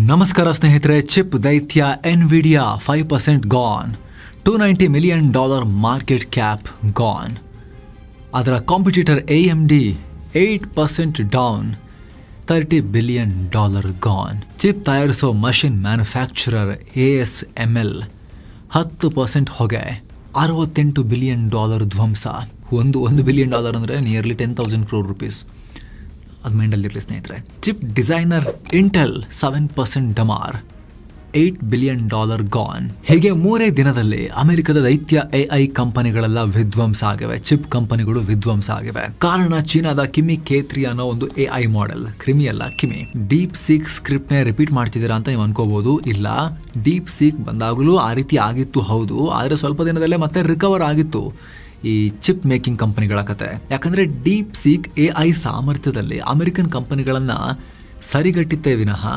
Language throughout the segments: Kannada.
ನಮಸ್ಕಾರ ಸ್ನೇಹಿತರೆ. ಚಿಪ್ ದೈತ್ಯ Nvidia 5% gone, $290 million market cap gone. ಅದರ competitor AMD 8% down, $30 billion gone. Chip ತಯಾರಿಸೋ ಮಷಿನ್ ಮ್ಯಾನುಫ್ಯಾಕ್ಚರರ್ ASML 10% ಹೊಗೆ, $68 billion ಧ್ವಂಸ. $1 billion ಅಂದರೆ ನಿಯರ್ಲಿ 10,000 crore rupees. ಅದು ಮೈಂಡಲ್ಲಿರಲಿ ಸ್ನೇಹಿತರೆ. Chip designer Intel 7% ಡಮಾರ್, $8 billion gone. ಹೀಗೆ 3 ದಿನದಲ್ಲಿ ಅಮೆರಿಕದ ದೈತ್ಯ AI ಕಂಪನಿಗಳೆಲ್ಲ ವಿಧ್ವಂಸ ಆಗಿವೆ. ಚಿಪ್ ಕಂಪನಿಗಳು ವಿಧ್ವಂಸ ಆಗಿವೆ. ಕಾರಣ ಚೀನಾದ ಕಿಮಿ K3 ಅನ್ನೋ ಒಂದು AI ಮಾಡೆಲ್. ಕ್ರಿಮಿ ಅಲ್ಲ, ಕಿಮಿ. ಡೀಪ್ ಸೀಕ್ ಸ್ಕ್ರಿಪ್ಟ್ ನೇ ರಿಪೀಟ್ ಮಾಡ್ತಿದ್ದೀರಾ ಅಂತ ನೀವು ಅನ್ಕೋಬಹುದು. ಇಲ್ಲ, ಡೀಪ್ ಸೀಕ್ ಬಂದಾಗಲೂ ಆ ರೀತಿ ಆಗಿತ್ತು, ಹೌದು. ಆದರೆ ಸ್ವಲ್ಪ ದಿನದಲ್ಲೇ ಮತ್ತೆ ರಿಕವರ್ ಆಗಿತ್ತು ಈ ಚಿಪ್ ಮೇಕಿಂಗ್ ಕಂಪನಿಗಳ ಕತೆ. ಯಾಕಂದ್ರೆ ಡೀಪ್ ಸೀಕ್ AI ಸಾಮರ್ಥ್ಯದಲ್ಲಿ ಅಮೆರಿಕನ್ ಕಂಪನಿಗಳನ್ನ ಸರಿಗಟ್ಟಿತ್ತೇ ವಿನಃ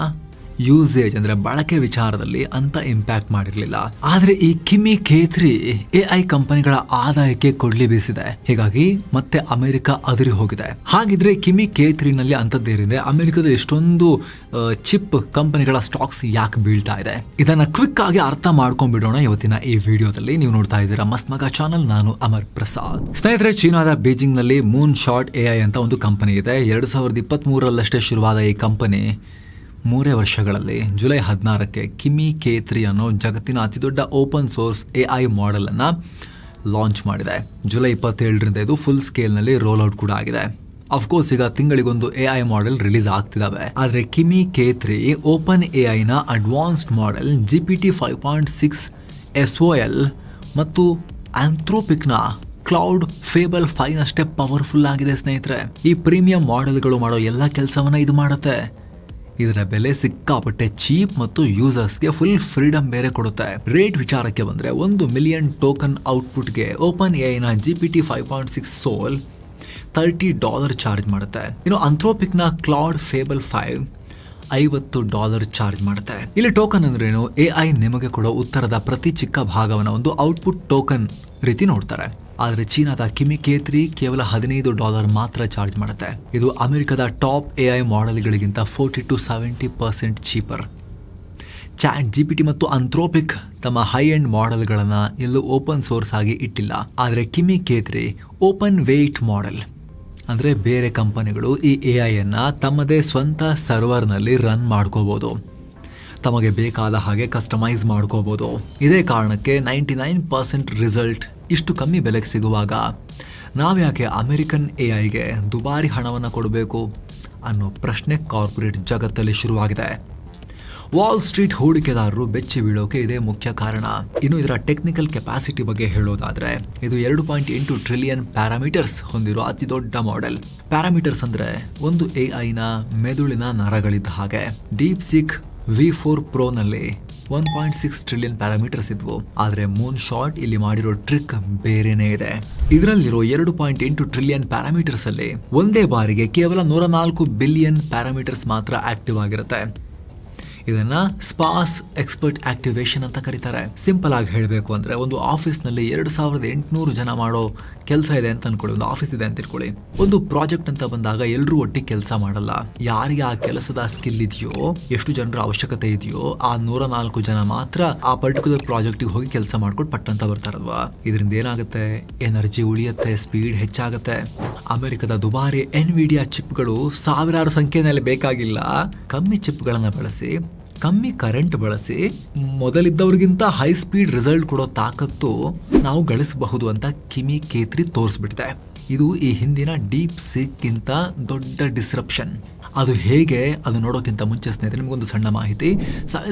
ಯೂಸೇಜ್ ಅಂದ್ರೆ ಬಳಕೆ ವಿಚಾರದಲ್ಲಿ ಅಂತ ಇಂಪ್ಯಾಕ್ಟ್ ಮಾಡಿರಲಿಲ್ಲ. ಆದ್ರೆ ಈ ಕಿಮಿ K3 AI ಕಂಪನಿಗಳ ಆದಾಯಕ್ಕೆ ಕೊಡ್ಲಿ ಬೀಸಿದೆ. ಹೀಗಾಗಿ ಮತ್ತೆ ಅಮೆರಿಕ ಅದರಿ ಹೋಗಿದೆ. ಹಾಗಿದ್ರೆ ಕಿಮಿ K3 ನಲ್ಲಿ ಅಂತದ್ದೇನಿದೆ? ಅಮೆರಿಕದ ಎಷ್ಟೊಂದು ಚಿಪ್ ಕಂಪನಿಗಳ ಸ್ಟಾಕ್ಸ್ ಯಾಕೆ ಬೀಳ್ತಾ ಇದೆ? ಇದನ್ನ ಕ್ವಿಕ್ ಆಗಿ ಅರ್ಥ ಮಾಡ್ಕೊಂಡ್ಬಿಡೋಣ ಇವತ್ತಿನ ಈ ವಿಡಿಯೋದಲ್ಲಿ. ನೀವು ನೋಡ್ತಾ ಇದ್ದೀರಾ ಮಸ್ತ್ ಮಗ ಚಾನಲ್, ನಾನು ಅಮರ್ ಪ್ರಸಾದ್. ಸ್ನೇಹಿತರೆ, ಚೀನಾದ ಬೀಜಿಂಗ್ ನಲ್ಲಿ ಮೂನ್ ಶಾಟ್ AI ಅಂತ ಒಂದು ಕಂಪನಿ ಇದೆ. 2023 ಶುರುವಾದ ಈ ಕಂಪನಿ 3 ವರ್ಷಗಳಲ್ಲಿ ಜುಲೈ 16ಕ್ಕೆ ಕಿಮಿ K3 ಅನ್ನೋ ಜಗತ್ತಿನ ಅತಿದೊಡ್ಡ ಓಪನ್ ಸೋರ್ಸ್ AI ಮಾಡೆಲ್ ಅನ್ನ ಲಾಂಚ್ ಮಾಡಿದೆ. ಜುಲೈ 27ರಿಂದ ಇದು ಫುಲ್ ಸ್ಕೇಲ್ ನಲ್ಲಿ ರೋಲ್ ಔಟ್ ಕೂಡ ಆಗಿದೆ. ಅಫ್ಕೋರ್ಸ್ ಈಗ ತಿಂಗಳಿಗೊಂದು AI ಮಾಡೆಲ್ ರಿಲೀಸ್ ಆಗ್ತಿದಾವೆ. ಆದ್ರೆ ಕಿಮಿ K3 ಓಪನ್ AI ನ ಅಡ್ವಾನ್ಸ್ಡ್ ಮಾಡೆಲ್ GPT 5.6 SOL ಮತ್ತು ಆಂಥ್ರೋಪಿಕ್ ನ ಕ್ಲೌಡ್ ಫೇಬಲ್ 5 ಅಷ್ಟೇ ಪವರ್ಫುಲ್ ಆಗಿದೆ ಸ್ನೇಹಿತರೆ. ಈ ಪ್ರೀಮಿಯಂ ಮಾಡೆಲ್ಗಳು ಮಾಡೋ ಎಲ್ಲ ಕೆಲಸವನ್ನ ಇದು ಮಾಡುತ್ತೆ. ಇದರ ಬೆಲೆ ಸಿಕ್ಕಾಪಟ್ಟೆ ಚೀಪ್ ಮತ್ತು ಯೂಸರ್ಸ್ಗೆ ಫುಲ್ ಫ್ರೀಡಮ್ ಬೇರೆ ಕೊಡುತ್ತೆ. ರೇಟ್ ವಿಚಾರಕ್ಕೆ ಬಂದ್ರೆ $1 million ಟೋಕನ್ ಔಟ್ಪುಟ್ಗೆ ಓಪನ್ AI ನ GPT 5.6 ಸೋಲ್ $30 ಚಾರ್ಜ್ ಮಾಡುತ್ತೆ. ಇನ್ನು ಆಂಥ್ರೋಪಿಕ್ ನ ಕ್ಲೌಡ್ ಫೇಬಲ್ 5 $50 ಚಾರ್ಜ್ ಮಾಡುತ್ತೆ. ಇಲ್ಲಿ ಟೋಕನ್ ಅಂದ್ರೇನು? AI ನಿಮಗೆ ಕೊಡೋ ಉತ್ತರದ ಪ್ರತಿ ಚಿಕ್ಕ ಭಾಗವನ್ನ ಒಂದು ಔಟ್ಪುಟ್ ಟೋಕನ್ ರೀತಿ ನೋಡ್ತಾರೆ. ಆದರೆ ಚೀನಾದ ಕಿಮಿ K3 ಕೇವಲ $15 ಮಾತ್ರ ಚಾರ್ಜ್ ಮಾಡುತ್ತೆ. ಇದು ಅಮೆರಿಕದ ಟಾಪ್ AI ಮಾಡೆಲ್ಗಳಿಗಿಂತ 40 to 70% ಚೀಪರ್. ಚಾಟ್ GPT ಮತ್ತು ಆಂಥ್ರೋಪಿಕ್ ತಮ್ಮ ಹೈ ಎಂಡ್ ಮಾಡೆಲ್ಗಳನ್ನ ಎಲ್ಲೂ ಓಪನ್ ಸೋರ್ಸ್ ಆಗಿ ಇಟ್ಟಿಲ್ಲ. ಆದರೆ ಕಿಮಿ K3 ಓಪನ್ ವೇಟ್ ಮಾಡೆಲ್. ಅಂದ್ರೆ ಬೇರೆ ಕಂಪನಿಗಳು ಈ AI ಅನ್ನ ತಮ್ಮದೇ ಸ್ವಂತ ಸರ್ವರ್ನಲ್ಲಿ ರನ್ ಮಾಡ್ಕೋಬಹುದು, ತಮಗೆ ಬೇಕಾದ ಹಾಗೆ ಕಸ್ಟಮೈಸ್ ಮಾಡ್ಕೋಬಹುದು. ಇದೇ ಕಾರಣಕ್ಕೆ 99% ರಿಸಲ್ಟ್ ಇಷ್ಟು ಕಮ್ಮಿ ಬೆಲೆಗೆ ಸಿಗುವಾಗ ನಾವ್ಯಾಕೆ ಅಮೆರಿಕನ್ AIಗೆ ದುಬಾರಿ ಹಣವನ್ನು ಕೊಡಬೇಕು ಅನ್ನೋ ಪ್ರಶ್ನೆ ಕಾರ್ಪೊರೇಟ್ ಜಗತ್ತಲ್ಲಿ ಶುರುವಾಗಿದೆ. ವಾಲ್ ಸ್ಟ್ರೀಟ್ ಹೂಡಿಕೆದಾರರು ಬೆಚ್ಚಿ ಬೀಳೋಕೆ ಇದೇ ಮುಖ್ಯ ಕಾರಣ. ಇನ್ನು ಇದರ ಟೆಕ್ನಿಕಲ್ ಕೆಪಾಸಿಟಿ ಬಗ್ಗೆ ಹೇಳೋದಾದ್ರೆ, ಇದು 2.8 ಟ್ರಿಲಿಯನ್ ಪ್ಯಾರಾಮೀಟರ್ಸ್ ಹೊಂದಿರೋ ಅತಿ ದೊಡ್ಡ ಮಾಡೆಲ್. ಪ್ಯಾರಾಮೀಟರ್ಸ್ ಅಂದ್ರೆ ಒಂದು AI ನ ಮೆದುಳಿನ ನರಗಳಿದ್ದ ಹಾಗೆ. ಡೀಪ್ ಸೀಕ್ V4 Pro ನಲ್ಲಿ 1.6 ಟ್ರಿಲಿಯನ್ ಪ್ಯಾರಾಮೀಟರ್ಸ್ ಇದ್ವು. ಆದ್ರೆ ಮೂನ್ ಶಾಟ್ ಇಲ್ಲಿ ಮಾಡಿರೋ ಟ್ರಿಕ್ ಬೇರೆನೇ ಇದೆ. ಇದರಲ್ಲಿರೋ 2.8 ಟ್ರಿಲಿಯನ್ ಪ್ಯಾರಾಮೀಟರ್ಸ್ ಅಲ್ಲಿ ಒಂದೇ ಬಾರಿಗೆ ಕೇವಲ 104 ಬಿಲಿಯನ್ ಪ್ಯಾರಾಮೀಟರ್ಸ್ ಮಾತ್ರ ಆಕ್ಟಿವ್ ಆಗಿರುತ್ತೆ. ಇದನ್ನ ಸ್ಪಾರ್ಸ್ ಎಕ್ಸ್ಪರ್ಟ್ ಆಕ್ಟಿವೇಶನ್ ಅಂತ ಕರೀತಾರೆ. ಸಿಂಪಲ್ ಆಗಿ ಹೇಳಬೇಕು ಅಂದ್ರೆ, ಒಂದು ಆಫೀಸ್ ನಲ್ಲಿ 2800 ಜನ ಮಾಡೋ ಕೆಲಸ ಇದೆ ಅಂತ ಅನ್ಕೊಳ್ಳಿ. ಒಂದು ಆಫೀಸ್ ಇದೆ ಅಂತ ಇಟ್ಕೊಳ್ಳಿ. ಒಂದು ಪ್ರಾಜೆಕ್ಟ್ ಅಂತ ಬಂದಾಗ ಎಲ್ಲರೂ ಒಟ್ಟಿಗೆ ಕೆಲಸ ಮಾಡಲ್ಲ. ಯಾರಿಗೆ ಆ ಕೆಲಸದ ಸ್ಕಿಲ್ ಇದೆಯೋ, ಎಷ್ಟು ಜನರ ಅವಶ್ಯಕತೆ ಇದೆಯೋ, ಆ 104 ಜನ ಮಾತ್ರ ಆ ಪರ್ಟಿಕ್ಯುಲರ್ ಪ್ರಾಜೆಕ್ಟಿಗೆ ಹೋಗಿ ಕೆಲಸ ಮಾಡ್ಕೊಂಡು ಪಟ್ಟಂತ ಬರ್ತಾರಲ್ವಾ. ಇದರಿಂದ ಏನಾಗುತ್ತೆ? ಎನರ್ಜಿ ಉಳಿಯುತ್ತೆ, ಸ್ಪೀಡ್ ಹೆಚ್ಚಾಗುತ್ತೆ. ಅಮೆರಿಕದ ದುಬಾರಿ ಎನ್ವಿಡಿಯಾ ಚಿಪ್ಗಳು ಸಾವಿರಾರು ಸಂಖ್ಯೆಯಲ್ಲಿ ಬೇಕಾಗಿಲ್ಲ. ಕಮ್ಮಿ ಚಿಪ್ಗಳನ್ನ ಬಳಸಿ, ಕಮ್ಮಿ ಕರೆಂಟ್ ಬಳಸಿ ಮೊದಲಿದ್ದವ್ರಿಗಿಂತ ಹೈ ಸ್ಪೀಡ್ ರಿಸಲ್ಟ್ ಕೊಡೋ ತಾಕತ್ತು ನಾವು ಗಳಿಸಬಹುದು ಅಂತ ಕಿಮಿ K3 ತೋರಿಸ್ಬಿಟ್ಟಿದೆ. ಇದು ಈ ಹಿಂದಿನ ಡೀಪ್ ಸೀಕ್ ಗಿಂತ ದೊಡ್ಡ ಡಿಸ್ರಪ್ಷನ್. ಅದು ಹೇಗೆ? ಅದು ನೋಡೋಕ್ಕಿಂತ ಮುಂಚೆ ಸ್ನೇಹಿತರೆ, ನಿಮಗೊಂದು ಸಣ್ಣ ಮಾಹಿತಿ.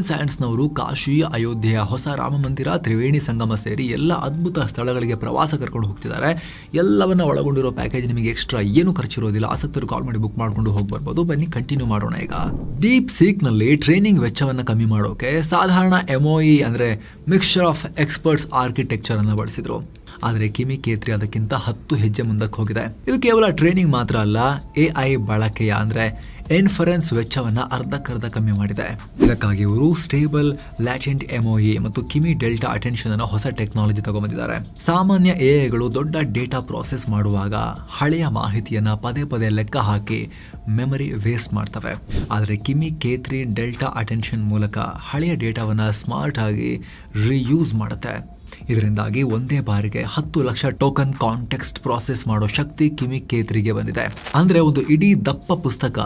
ಸೈನ್ಸ್ನವರು ಕಾಶಿ, ಅಯೋಧ್ಯೆಯ ಹೊಸ ರಾಮ ಮಂದಿರ, ತ್ರಿವೇಣಿ ಸಂಗಮ ಸೇರಿ ಎಲ್ಲ ಅದ್ಭುತ ಸ್ಥಳಗಳಿಗೆ ಪ್ರವಾಸ ಕರ್ಕೊಂಡು ಹೋಗ್ತಿದ್ದಾರೆ. ಎಲ್ಲವನ್ನ ಒಳಗೊಂಡಿರೋ ಪ್ಯಾಕೇಜ್ ನಿಮಗೆ ಎಕ್ಸ್ಟ್ರಾ ಏನು ಖರ್ಚಿರೋದಿಲ್ಲ. ಆಸಕ್ತರು ಕಾಲ್ ಮಾಡಿ ಬುಕ್ ಮಾಡ್ಕೊಂಡು ಹೋಗಿ ಬರ್ಬೋದು. ಬನ್ನಿ ಕಂಟಿನ್ಯೂ ಮಾಡೋಣ. ಈಗ ಡೀಪ್ ಸೀಕ್ ನಲ್ಲಿ ಟ್ರೈನಿಂಗ್ ವೆಚ್ಚವನ್ನ ಕಮ್ಮಿ ಮಾಡೋಕೆ ಸಾಧಾರಣ MOE ಅಂದ್ರೆ ಮಿಕ್ಸ್ಚರ್ ಆಫ್ ಎಕ್ಸ್ಪರ್ಟ್ಸ್ ಆರ್ಕಿಟೆಕ್ಚರ್ ಅನ್ನ ಬಳಸಿದ್ರು. ಆದರೆ ಕಿಮಿ K3 ಅದಕ್ಕಿಂತ 10 ಹೆಜ್ಜೆ ಮುಂದಕ್ಕೆ ಹೋಗಿದೆ. ಇದು ಕೇವಲ ಟ್ರೈನಿಂಗ್ ಮಾತ್ರ ಅಲ್ಲ, AI ಬಳಕೆಯ ಅಂದರೆ ಇನ್ಫರೆನ್ಸ್ ವೆಚ್ಚವನ್ನು ಅರ್ಧಕ್ಕರ್ಧ ಕಮ್ಮಿ ಮಾಡಿದೆ. ಇದಕ್ಕಾಗಿ ಇವರು ಸ್ಟೇಬಲ್ ಲ್ಯಾಟೆಂಟ್ MOE ಮತ್ತು ಕಿಮಿ ಡೆಲ್ಟಾ ಅಟೆನ್ಷನ್ ಅನ್ನೋ ಹೊಸ ಟೆಕ್ನಾಲಜಿ ತಗೊಂಡ್ಬಂದಿದ್ದಾರೆ. ಸಾಮಾನ್ಯ AI ದೊಡ್ಡ ಡೇಟಾ ಪ್ರಾಸೆಸ್ ಮಾಡುವಾಗ ಹಳೆಯ ಮಾಹಿತಿಯನ್ನ ಪದೇ ಪದೇ ಲೆಕ್ಕ ಹಾಕಿ ಮೆಮರಿ ವೇಸ್ಟ್ ಮಾಡ್ತವೆ. ಆದರೆ ಕಿಮಿ K3 ಡೆಲ್ಟಾ ಅಟೆನ್ಷನ್ ಮೂಲಕ ಹಳೆಯ ಡೇಟಾವನ್ನು ಸ್ಮಾರ್ಟ್ ಆಗಿ ರೀಯೂಸ್ ಮಾಡುತ್ತೆ. ಇದರಿಂದಾಗಿ ಒಂದೇ ಬಾರಿಗೆ 10 ಲಕ್ಷ ಟೋಕನ್ ಕಾಂಟೆಕ್ಸ್ಟ್ ಪ್ರಾಸೆಸ್ ಮಾಡೋ ಶಕ್ತಿ ಕಿಮಿ K3ಗೆ ಬಂದಿದೆ. ಅಂದ್ರೆ ಒಂದು ಇಡೀ ದಪ್ಪ ಪುಸ್ತಕ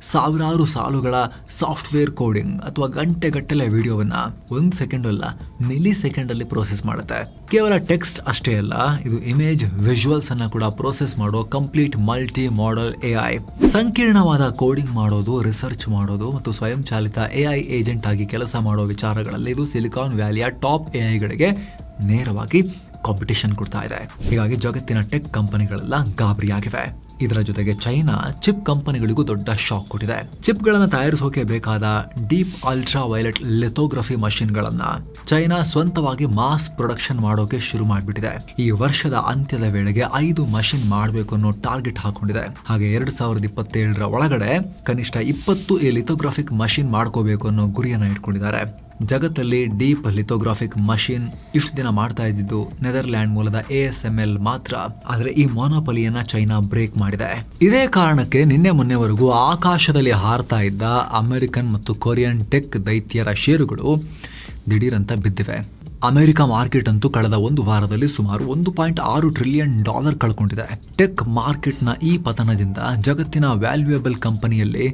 ಸಾವಿರಾರು ಸಾಲುಗಳ ಸಾಫ್ಟ್ವೇರ್ ಕೋಡಿಂಗ್ ಅಥವಾ ಗಂಟೆಗಟ್ಟಲೆ ವಿಡಿಯೋವನ್ನ 1 ಸೆಕೆಂಡ್ ಅಲ್ಲ ಮಿಲಿ ಸೆಕೆಂಡ್ ಅಲ್ಲಿ ಪ್ರೋಸೆಸ್ ಮಾಡುತ್ತೆ. ಕೇವಲ ಟೆಕ್ಸ್ಟ್ ಅಷ್ಟೇ ಅಲ್ಲ, ಇದು ಇಮೇಜ್ ವಿಜುವಲ್ಸ್ ಅನ್ನ ಕೂಡ ಪ್ರೋಸೆಸ್ ಮಾಡೋ ಕಂಪ್ಲೀಟ್ ಮಲ್ಟಿ ಮಾಡೆಲ್ AI. ಸಂಕೀರ್ಣವಾದ ಕೋಡಿಂಗ್ ಮಾಡೋದು, ರಿಸರ್ಚ್ ಮಾಡೋದು ಮತ್ತು ಸ್ವಯಂ ಚಾಲಿತ AI ಏಜೆಂಟ್ ಆಗಿ ಕೆಲಸ ಮಾಡೋ ವಿಚಾರಗಳಲ್ಲಿ ಇದು ಸಿಲಿಕಾನ್ ವ್ಯಾಲಿಯ ಟಾಪ್ AIಗಳಿಗೆ ನೇರವಾಗಿ ಕಾಂಪಿಟೇಷನ್ ಕೊಡ್ತಾ ಇದೆ. ಹೀಗಾಗಿ ಜಗತ್ತಿನ ಟೆಕ್ ಕಂಪನಿಗಳೆಲ್ಲ ಗಾಬರಿಯಾಗಿವೆ. ಇದರ ಜೊತೆಗೆ ಚೈನಾ ಚಿಪ್ ಕಂಪನಿಗಳಿಗೂ ದೊಡ್ಡ ಶಾಕ್ ಕೊಟ್ಟಿದೆ. ಚಿಪ್ಗಳನ್ನು ತಯಾರಿಸೋಕೆ ಬೇಕಾದ ಡೀಪ್ ಅಲ್ಟ್ರಾ ವೈಲೆಟ್ ಲಿಥೋಗ್ರಫಿ ಮಷಿನ್ಗಳನ್ನ ಚೈನಾ ಸ್ವಂತವಾಗಿ ಮಾಸ್ ಪ್ರೊಡಕ್ಷನ್ ಮಾಡೋಕೆ ಶುರು ಮಾಡಿಬಿಟ್ಟಿದೆ. ಈ ವರ್ಷದ ಅಂತ್ಯದ ವೇಳೆಗೆ 5 ಮಷಿನ್ ಮಾಡಬೇಕು ಅನ್ನೋ ಟಾರ್ಗೆಟ್ ಹಾಕೊಂಡಿದೆ. ಹಾಗೆ 2027 ಒಳಗಡೆ ಕನಿಷ್ಠ 20 ಈ ಲಿಥೋಗ್ರಾಫಿಕ್ ಮಷಿನ್ ಮಾಡ್ಕೋಬೇಕು ಅನ್ನೋ ಗುರಿಯನ್ನ ಇಟ್ಕೊಂಡಿದ್ದಾರೆ. ಜಗತ್ತಲ್ಲಿ ಡೀಪ್ ಲಿಥೋಗ್ರಾಫಿಕ್ ಮಷಿನ್ ಇಷ್ಟು ದಿನ ಮಾಡ್ತಾ ಇದ್ದಿದ್ದು ನೆದರ್ಲ್ಯಾಂಡ್ ಮೂಲದ ASML ಮಾತ್ರ. ಆದರೆ ಈ ಮೊನೋಪಲಿಯನ್ನ ಚೈನಾ ಬ್ರೇಕ್ ಮಾಡಿದೆ. ಇದೇ ಕಾರಣಕ್ಕೆ ನಿನ್ನೆ ಮೊನ್ನೆವರೆಗೂ ಆಕಾಶದಲ್ಲಿ ಹಾರ್ತಾ ಇದ್ದ ಅಮೆರಿಕನ್ ಮತ್ತು ಕೊರಿಯನ್ ಟೆಕ್ ದೈತ್ಯರ ಷೇರುಗಳು ದಿಢೀರಂತ ಬಿದ್ದಿವೆ. ಅಮೆರಿಕ ಮಾರ್ಕೆಟ್ ಅಂತೂ ಕಳೆದ ಒಂದು ವಾರದಲ್ಲಿ ಸುಮಾರು $1.6 ಟ್ರಿಲಿಯನ್ ಕಳ್ಕೊಂಡಿದೆ. ಟೆಕ್ ಮಾರ್ಕೆಟ್ನ ಈ ಪತನದಿಂದ ಜಗತ್ತಿನ ವ್ಯಾಲ್ಯೂಯಬಲ್ ಕಂಪನಿಯಲ್ಲಿ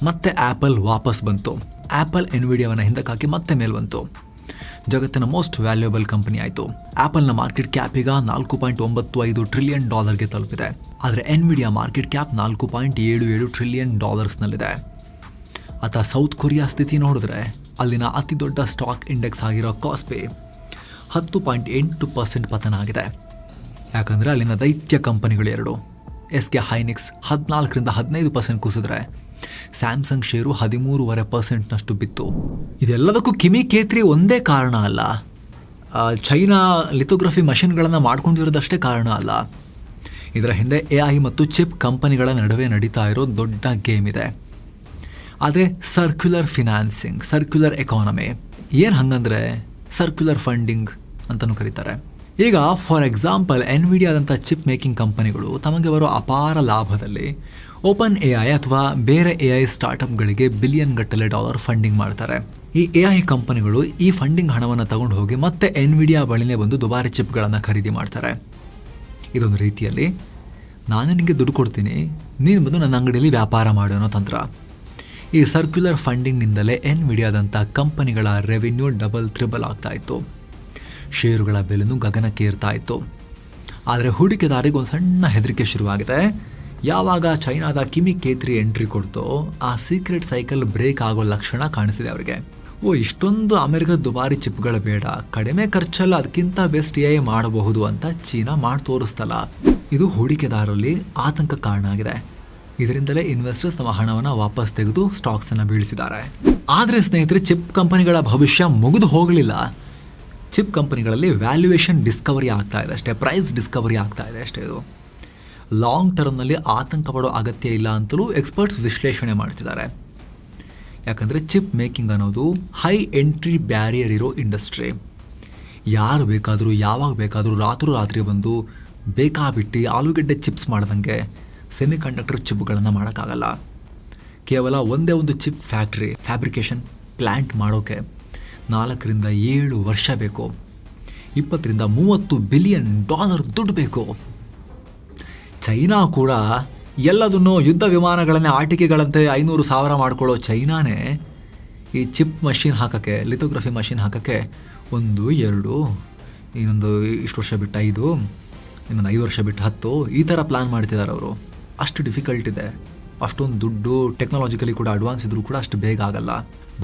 ಮತ್ತೆ ಆಪಲ್ ವಾಪಸ್ ಬಂತು. ಆಪಲ್ ಎನ್ವಿಡಿಯಾವನ್ನ ಹಿಂದಕ್ಕಾಕಿ ಮತ್ತೆ ಮೇಲ್ ಬಂತು. ಜಗತ್ತಿನ ಮೋಸ್ಟ್ ವ್ಯಾಲ್ಯೂಯಬಲ್ ಕಂಪನಿ ಆಯಿತು. ಆಪಲ್ನ ಮಾರ್ಕೆಟ್ ಕ್ಯಾಪ್ ಈಗ $4.95 ಟ್ರಿಲಿಯನ್ ತಲುಪಿದೆ. ಆದರೆ ಎನ್ವಿಡಿಯಾ ಮಾರ್ಕೆಟ್ ಕ್ಯಾಪ್ $4.77 ಟ್ರಿಲಿಯನ್ ನಲ್ಲಿದೆ. ಅಥವಾ ಸೌತ್ ಕೊರಿಯಾ ಸ್ಥಿತಿ ನೋಡಿದ್ರೆ ಅಲ್ಲಿನ ಅತಿ ದೊಡ್ಡ ಸ್ಟಾಕ್ ಇಂಡೆಕ್ಸ್ ಆಗಿರೋ ಕಾಸ್ಪಿ 10.8% ಪತನ ಆಗಿದೆ. ಯಾಕಂದರೆ ಅಲ್ಲಿನ ದೈತ್ಯ ಕಂಪನಿಗಳು ಎರಡು SK ಹೈನಿಕ್ಸ್ 14-15% ಕುಸಿದ್ರೆ ಸ್ಯಾಮ್ಸಂಗ್ ಷೇರು 13.5% ಬಿತ್ತು. ಇದೆಲ್ಲದಕ್ಕೂ ಕಿಮಿ K3 ಒಂದೇ ಕಾರಣ ಅಲ್ಲ, ಚೈನಾ ಲಿಥೋಗ್ರಫಿ ಮಷಿನ್ಗಳನ್ನು ಮಾಡ್ಕೊಂಡಿರೋದಷ್ಟೇ ಕಾರಣ ಅಲ್ಲ. ಇದರ ಹಿಂದೆ AI ಮತ್ತು ಚಿಪ್ ಕಂಪನಿಗಳ ನಡುವೆ ನಡೀತಾ ಇರೋ ದೊಡ್ಡ ಗೇಮ್ ಇದೆ. ಅದೇ ಸರ್ಕ್ಯುಲರ್ ಫಿನಾನ್ಸಿಂಗ್, ಸರ್ಕ್ಯುಲರ್ ಎಕಾನಮಿ. ಏನು ಹಂಗಂದ್ರೆ ಸರ್ಕ್ಯುಲರ್ ಫಂಡಿಂಗ್ ಅಂತಲೂ ಕರೀತಾರೆ. ಈಗ ಫಾರ್ ಎಕ್ಸಾಂಪಲ್ ಎನ್ವಿಡಿಯಾದಂಥ ಚಿಪ್ ಮೇಕಿಂಗ್ ಕಂಪನಿಗಳು ತಮಗೆ ಬರೋ ಅಪಾರ ಲಾಭದಲ್ಲಿ ಓಪನ್ AI ಅಥವಾ ಬೇರೆ AI ಸ್ಟಾರ್ಟಪ್ಗಳಿಗೆ ಬಿಲಿಯನ್ ಗಟ್ಟಲೆ ಡಾಲರ್ ಫಂಡಿಂಗ್ ಮಾಡ್ತಾರೆ. ಈ AI ಕಂಪನಿಗಳು ಈ ಫಂಡಿಂಗ್ ಹಣವನ್ನು ತಗೊಂಡು ಹೋಗಿ ಮತ್ತೆ ಎನ್ವಿಡಿಯಾ ಬಳಿನೇ ಬಂದು ದುಬಾರಿ ಚಿಪ್ಗಳನ್ನು ಖರೀದಿ ಮಾಡ್ತಾರೆ. ಇದೊಂದು ರೀತಿಯಲ್ಲಿ ನಾನು ನಿಮಗೆ ದುಡ್ಡು ಕೊಡ್ತೀನಿ, ನೀನು ಬಂದು ನನ್ನ ಅಂಗಡಿಯಲ್ಲಿ ವ್ಯಾಪಾರ ಮಾಡೋ ಅನ್ನೋ ತಂತ್ರ. ಈ ಸರ್ಕ್ಯುಲರ್ ಫಂಡಿಂಗ್ನಿಂದಲೇ ಎನ್ವಿಡಿಯಾದಂಥ ಕಂಪನಿಗಳ ರೆವಿನ್ಯೂ ಡಬಲ್ ತ್ರಿಬಲ್ ಆಗ್ತಾ ಇತ್ತು. ಷೇರುಗಳ ಬೆಲೆನೂ ಗಗನಕ್ಕೆ ಏರ್ತಾ ಇತ್ತು. ಆದರೆ ಹೂಡಿಕೆದಾರಿಗೆ ಒಂದು ಸಣ್ಣ ಹೆದರಿಕೆ ಶುರುವಾಗಿದೆ. ಯಾವಾಗ ಚೈನಾದ ಕಿಮಿ K3 ಎಂಟ್ರಿ ಕೊಡ್ತೋ ಆ ಸೀಕ್ರೆಟ್ ಸೈಕಲ್ ಬ್ರೇಕ್ ಆಗೋ ಲಕ್ಷಣ ಕಾಣಿಸಿದೆ ಅವರಿಗೆ. ಇಷ್ಟೊಂದು ಅಮೆರಿಕದ ದುಬಾರಿ ಚಿಪ್ಗಳು ಬೇಡ, ಕಡಿಮೆ ಖರ್ಚಲ್ಲ ಅದಕ್ಕಿಂತ ಬೆಸ್ಟ್ AI ಮಾಡಬಹುದು ಅಂತ ಚೀನಾ ಮಾಡಿ ತೋರಿಸ್ತಲ್ಲ. ಇದು ಹೂಡಿಕೆದಾರರಲ್ಲಿ ಆತಂಕ ಕಾರಣ ಆಗಿದೆ. ಇದರಿಂದಲೇ ಇನ್ವೆಸ್ಟರ್ಸ್ ತಮ್ಮ ಹಣವನ್ನು ವಾಪಸ್ ತೆಗೆದು ಸ್ಟಾಕ್ಸನ್ನು ಬೀಳಿಸಿದ್ದಾರೆ. ಆದರೆ ಸ್ನೇಹಿತರೆ, ಚಿಪ್ ಕಂಪನಿಗಳ ಭವಿಷ್ಯ ಮುಗಿದು ಹೋಗಲಿಲ್ಲ. ಚಿಪ್ ಕಂಪನಿಗಳಲ್ಲಿ ವ್ಯಾಲ್ಯೂಯೇಷನ್ ಡಿಸ್ಕವರಿ ಆಗ್ತಾ ಇದೆ ಅಷ್ಟೇ, ಪ್ರೈಸ್ ಡಿಸ್ಕವರಿ ಆಗ್ತಾ ಇದೆ ಅಷ್ಟೇ. ಇದು ಲಾಂಗ್ ಟರ್ಮ್ನಲ್ಲಿ ಆತಂಕ ಪಡೋ ಅಗತ್ಯ ಇಲ್ಲ ಅಂತಲೂ ಎಕ್ಸ್ಪರ್ಟ್ಸ್ ವಿಶ್ಲೇಷಣೆ ಮಾಡ್ತಿದ್ದಾರೆ. ಯಾಕಂದರೆ ಚಿಪ್ ಮೇಕಿಂಗ್ ಅನ್ನೋದು ಹೈ ಎಂಟ್ರಿ ಬ್ಯಾರಿಯರ್ ಇರೋ ಇಂಡಸ್ಟ್ರಿ. ಯಾರು ಬೇಕಾದರೂ ಯಾವಾಗ ಬೇಕಾದರೂ ರಾತ್ರಿ ಬಂದು ಬೇಕಾಬಿಟ್ಟು ಆಲೂಗಡ್ಡೆ ಚಿಪ್ಸ್ ಮಾಡ್ದಂಗೆ ಸೆಮಿಕಂಡಕ್ಟರ್ ಚಿಪ್ಗಳನ್ನು ಮಾಡೋಕ್ಕಾಗಲ್ಲ. ಕೇವಲ ಒಂದೇ ಒಂದು ಚಿಪ್ ಫ್ಯಾಬ್ರಿಕೇಷನ್ ಪ್ಲ್ಯಾಂಟ್ ಮಾಡೋಕ್ಕೆ 4-7 ವರ್ಷ ಬೇಕು. $20-30 ಬಿಲಿಯನ್ ದುಡ್ಡು ಬೇಕು. ಚೈನಾ ಕೂಡ ಎಲ್ಲದನ್ನು ಯುದ್ಧ ವಿಮಾನಗಳನ್ನೇ ಆಟಿಕೆಗಳಂತೆ 500,000 ಮಾಡ್ಕೊಳ್ಳೋ ಚೈನಾನೇ ಈ ಚಿಪ್ ಮಷಿನ್ ಹಾಕೋಕ್ಕೆ, ಲಿಥೋಗ್ರಫಿ ಮಷಿನ್ ಹಾಕೋಕ್ಕೆ 1-2, ಇನ್ನೊಂದು ಇಷ್ಟು ವರ್ಷ ಬಿಟ್ಟು 5, ಇನ್ನೊಂದು 5 ವರ್ಷ ಬಿಟ್ಟು 10 ಈ ಥರ ಪ್ಲ್ಯಾನ್ ಮಾಡ್ತಿದ್ದಾರೆ ಅವರು. ಅಷ್ಟು ಡಿಫಿಕಲ್ಟ್ ಇದೆ. ಅಷ್ಟೊಂದು ದುಡ್ಡು, ಟೆಕ್ನಾಲಜಿಕಲಿ ಕೂಡ ಅಡ್ವಾನ್ಸ್ ಇದ್ರೂ ಕೂಡ ಅಷ್ಟು ಬೇಗ ಆಗಲ್ಲ.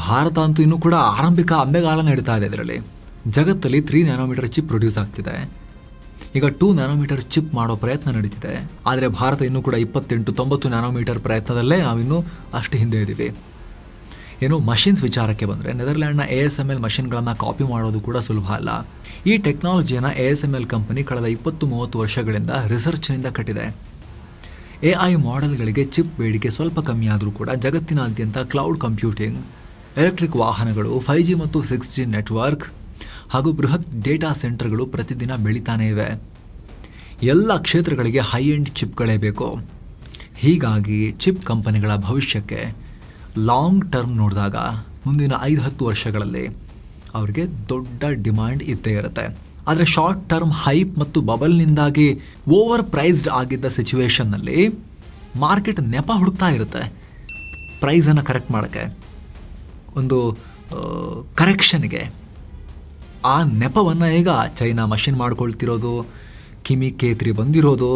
ಭಾರತ ಅಂತೂ ಇನ್ನೂ ಕೂಡ ಆರಂಭಿಕ ಅಂಬೆಗಾಲ ನಡೀತಾ ಇದೆ. ಇದರಲ್ಲಿ ಜಗತ್ತಲ್ಲಿ 3 ನ್ಯಾನೋಮೀಟರ್ ಚಿಪ್ ಪ್ರೊಡ್ಯೂಸ್ ಆಗ್ತಿದೆ. ಈಗ 2 ನ್ಯಾನೋಮೀಟರ್ ಚಿಪ್ ಮಾಡೋ ಪ್ರಯತ್ನ ನಡೀತಿದೆ. ಆದರೆ ಭಾರತ ಇನ್ನೂ ಕೂಡ 28-90 ನ್ಯಾನೋಮೀಟರ್ ಪ್ರಯತ್ನದಲ್ಲೇ ನಾವಿನ್ನೂ ಅಷ್ಟು ಹಿಂದೆ ಇದ್ದೀವಿ. ಏನು ಮಷಿನ್ಸ್ ವಿಚಾರಕ್ಕೆ ಬಂದರೆ ನೆದರ್ಲ್ಯಾಂಡ್ನ ASML ಮಷಿನ್ಗಳನ್ನು ಕಾಪಿ ಮಾಡೋದು ಕೂಡ ಸುಲಭ ಅಲ್ಲ. ಈ ಟೆಕ್ನಾಲಜಿಯನ್ನು ASML ಕಂಪನಿ ಕಳೆದ 20-30 ವರ್ಷಗಳಿಂದ ರಿಸರ್ಚ್ನಿಂದ ಕಟ್ಟಿದೆ. AI ಮಾಡೆಲ್ಗಳಿಗೆ ಚಿಪ್ ಬೇಡಿಕೆ ಸ್ವಲ್ಪ ಕಮ್ಮಿ ಆದರೂ ಕೂಡ ಜಗತ್ತಿನಾದ್ಯಂತ ಕ್ಲೌಡ್ ಕಂಪ್ಯೂಟಿಂಗ್, ಎಲೆಕ್ಟ್ರಿಕ್ ವಾಹನಗಳು, 5G ಮತ್ತು 6G ನೆಟ್ವರ್ಕ್ ಹಾಗೂ ಬೃಹತ್ ಡೇಟಾ ಸೆಂಟರ್ಗಳು ಪ್ರತಿದಿನ ಬೆಳೀತಾನೇ ಇವೆ. ಎಲ್ಲ ಕ್ಷೇತ್ರಗಳಿಗೆ ಹೈ ಎಂಡ್ ಚಿಪ್ಗಳೇ ಬೇಕು. ಹೀಗಾಗಿ ಚಿಪ್ ಕಂಪನಿಗಳ ಭವಿಷ್ಯಕ್ಕೆ ಲಾಂಗ್ ಟರ್ಮ್ ನೋಡಿದಾಗ ಮುಂದಿನ 5-10 ವರ್ಷಗಳಲ್ಲಿ ಅವರಿಗೆ ದೊಡ್ಡ ಡಿಮ್ಯಾಂಡ್ ಇದ್ದೇ ಇರುತ್ತೆ. ಆದರೆ ಶಾರ್ಟ್ ಟರ್ಮ್ ಹೈಪ್ ಮತ್ತು ಬಬಲ್ನಿಂದಾಗಿ ಓವರ್ ಪ್ರೈಸ್ಡ್ ಆಗಿದ್ದ ಸಿಚುವೇಷನ್ನಲ್ಲಿ ಮಾರ್ಕೆಟ್ ನೆಪ ಹುಡುಕ್ತಾ ಇರುತ್ತೆ ಪ್ರೈಸನ್ನು ಕರೆಕ್ಟ್ ಮಾಡೋಕ್ಕೆ, ಒಂದು ಕರೆಕ್ಷನ್ಗೆ. ಆ ನೆಪವನ್ನು ಈಗ ಚೈನಾ ಮಷಿನ್ ಮಾಡ್ಕೊಳ್ತಿರೋದು, ಕಿಮಿ K3 ಬಂದಿರೋದು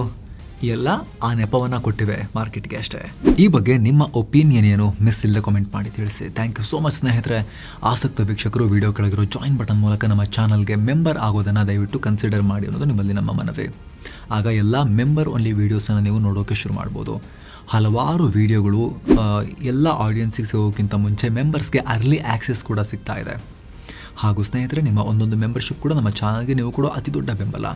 ಎಲ್ಲ ಆ ನೆಪವನ್ನು ಕೊಟ್ಟಿವೆ ಮಾರ್ಕೆಟ್ಗೆ ಅಷ್ಟೇ. ಈ ಬಗ್ಗೆ ನಿಮ್ಮ ಒಪಿನಿಯನ್ ಏನು ಮಿಸ್ ಇಲ್ಲದೆ ಕಾಮೆಂಟ್ ಮಾಡಿ ತಿಳಿಸಿ. ಥ್ಯಾಂಕ್ ಯು ಸೋ ಮಚ್ ಸ್ನೇಹಿತರೆ. ಆಸಕ್ತ ವೀಕ್ಷಕರು ವಿಡಿಯೋ ಕೆಳಗಿರೋ ಜಾಯಿನ್ ಬಟನ್ ಮೂಲಕ ನಮ್ಮ ಚಾನಲ್ಗೆ ಮೆಂಬರ್ ಆಗೋದನ್ನು ದಯವಿಟ್ಟು ಕನ್ಸಿಡರ್ ಮಾಡಿ ಅನ್ನೋದು ನಿಮ್ಮಲ್ಲಿ ನಮ್ಮ ಮನವಿ. ಆಗ ಎಲ್ಲ ಮೆಂಬರ್ ಓನ್ಲಿ ವೀಡಿಯೋಸನ್ನು ನೀವು ನೋಡೋಕ್ಕೆ ಶುರು ಮಾಡ್ಬೋದು. ಹಲವಾರು ವೀಡಿಯೋಗಳು ಎಲ್ಲ ಆಡಿಯನ್ಸಿಗೆ ಸಿಗೋಕ್ಕಿಂತ ಮುಂಚೆ ಮೆಂಬರ್ಸ್ಗೆ ಅರ್ಲಿ ಆಕ್ಸೆಸ್ ಕೂಡ ಸಿಗ್ತಾ ಇದೆ. ಹಾಗೂ ಸ್ನೇಹಿತರೆ, ನಿಮ್ಮ ಒಂದೊಂದು ಮೆಂಬರ್ಶಿಪ್ ಕೂಡ ನಮ್ಮ ಚಾನಲ್ಗೆ ನೀವು ಕೂಡ ಅತಿ ದೊಡ್ಡ ಬೆಂಬಲ.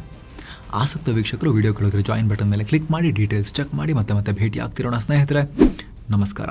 ಆಸಕ್ತ ವೀಕ್ಷಕರು ವಿಡಿಯೋ ಕೆಳಗೆ ಜಾಯಿನ್ ಬಟನ್ ಮೇಲೆ ಕ್ಲಿಕ್ ಮಾಡಿ ಡೀಟೇಲ್ಸ್ ಚೆಕ್ ಮಾಡಿ ಮತ್ತೆ ಭೇಟಿ ಆಗ್ತಿರೋಣ ಸ್ನೇಹಿತರೆ. ನಮಸ್ಕಾರ.